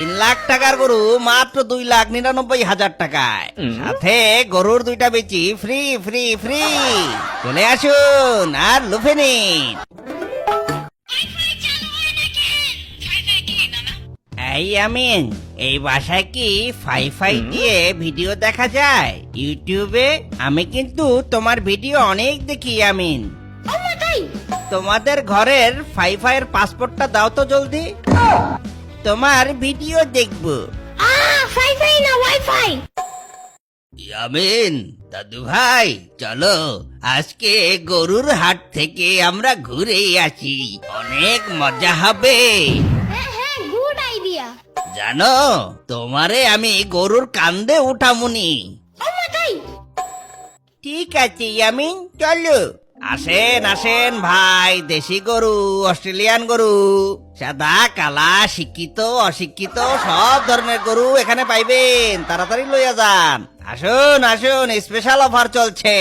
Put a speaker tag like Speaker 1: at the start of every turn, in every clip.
Speaker 1: 3 লাখ টাকার গরু মাত্র 2,99,000 টাকায়, সাথে গরুর 2টা বেচি ফ্রি ফ্রি ফ্রি। চলে আসুন আর লুফে নিন। এই আমিন, এই বাসায় কি ফাই দিয়ে ভিডিও দেখা যায় ইউটিউবে? আমি কিন্তু তোমার ভিডিও অনেক দেখি আমিন। তোমাদের ঘরের ফাইফাইয়ের পাসপোর্টটা দাও তো জলদি, তোমার ভিডিও দেখবো।
Speaker 2: ফাই না ওয়াইফাই।
Speaker 1: আমিন দাদু ভাই, চলো আজকে গরুর হাট থেকে আমরা ঘুরে আসি, অনেক মজা হবে।
Speaker 2: হ্যাঁ গুড আইডিয়া।
Speaker 1: জানো, তোমারে আমি গরুর কান্দে উঠামুনি। ঠিক আছে ইয়ামিন, চলো। আসেন আসেন ভাই, দেশি গরু, অস্ট্রেলিয়ান গরু, সাদা কালা, শিক্ষিত অশিক্ষিত সব ধরনের গরু এখানে পাইবেন, তাড়াতাড়ি লইয়া যান। আসুন আসুন, স্পেশাল অফার চলছে।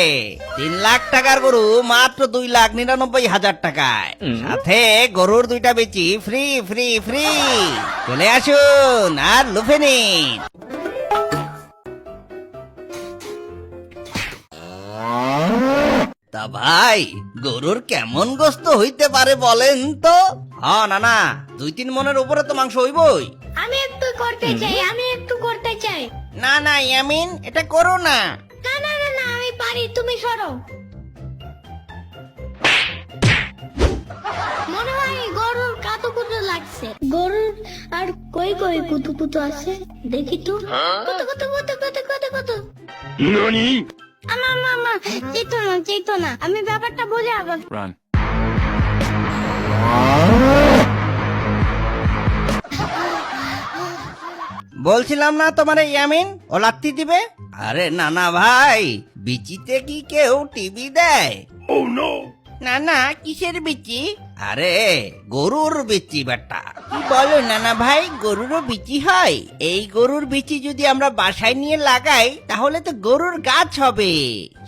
Speaker 1: 3 লাখ টাকার গরু মাত্র 2,99,000 টাকায়, সাথে গরুর 2টা বেচি ফ্রি ফ্রি ফ্রি। চলে আসুন আর লুফে নিন। তা ভাই, গরুর কেমন গোস্ত হইতে পারে বলেন তো? না 2-3 মনের উপরে তো মাংস হইবই।
Speaker 2: আমি একটু করতে চাই।
Speaker 1: না ইয়ামিন, এটা করো না।
Speaker 2: না আমি পারি, তুমি সরো। মনে হয় গরুর কাতুকুতু লাগছে। গরুর আর কই কুতু আছে, দেখি তো। কুতু। আমা চেতো না, আমি ব্যাপারটা বলে আবার।
Speaker 3: Run.
Speaker 1: বলছিলাম না তোমার ইয়ামিন ও লাত্তি দিবে? আরে না ভাই, বিচিতে কি কেউ টিভি দেয়?
Speaker 3: Oh no!
Speaker 1: না কিসের বিচি? আরে গরুর বিচি বেটা। কি বলো নানা ভাই, গরুরও বিচি হয়? এই গরুর বিচি যদি আমরা বাসায় নিয়ে লাগাই তাহলে তো গরুর গাছ হবে,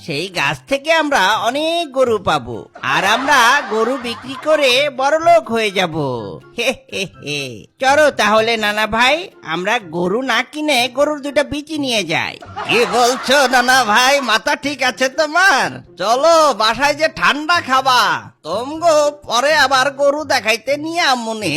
Speaker 1: সেই গাছ থেকে আমরা অনেক গরু পাবো, আর আমরা গরু বিক্রি করে বড়লোক হয়ে যাব। হে। চলো তাহলে নানা ভাই, আমরা গরু না কিনে গরুর 2টা বিচি নিয়ে যাই। কি বলছো নানা ভাই, মাথা ঠিক আছে তোমার? চলো বাসায় যে ঠান্ডা খাবা, তোমগো পরে আবার গরু দেখাইতে নিয়ে আমুনে।